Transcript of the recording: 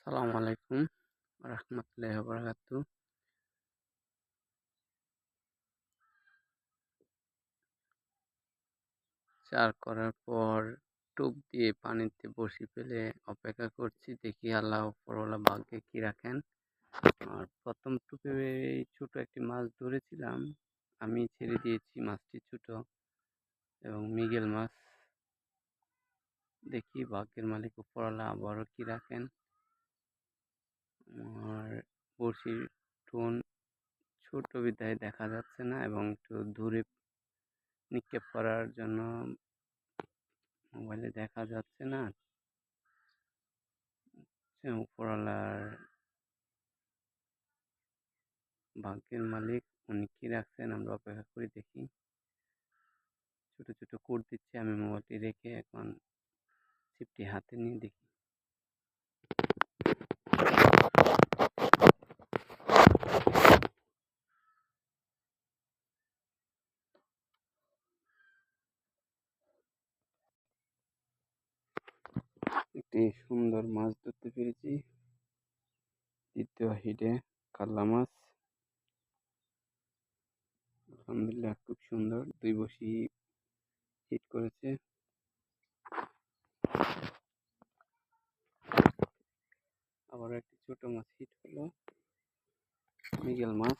আসসালামু আলাইকুম রহমতুল্লাহি বারাকাতু। চার করার পর টোপ দিয়ে পানিতে বসি ফেলে অপেক্ষা করছি, দেখি আল্লাহ উপরওয়ালা ভাগ্যে কি রাখেন। আর প্রথম টোপে এই ছোট একটি মাছ ধরেছিলাম, আমি ছেড়ে দিয়েছি। মাছটি ছোট এবং মৃগেল মাছ। দেখি ভাগ্যের মালিক উপরওয়ালা আবারও কি রাখেন। আর বড়শির টোন ছোট বিধায় দেখা যাচ্ছে না এবং একটু দূরে নিক্ষেপ করার জন্য মোবাইলে দেখা যাচ্ছে না। উপরওয়ালার ভাগ্যের মালিক উনি কি রাখছেন, আমরা অপেক্ষা করি দেখি। ছোট ছোট কোড দিচ্ছে, আমি মোবাইলটি রেখে এখন ছিপটি হাতে নিয়ে দেখি। একটি সুন্দর মাছ ধরতে পেরেছি, দ্বিতীয় হিটে কাতলা মাছ। আলহামদুলিল্লাহ, খুব সুন্দর, দুই বসি হিট করেছে। আবার একটি ছোট মাছ হিট হলো, মৃগেল মাছ।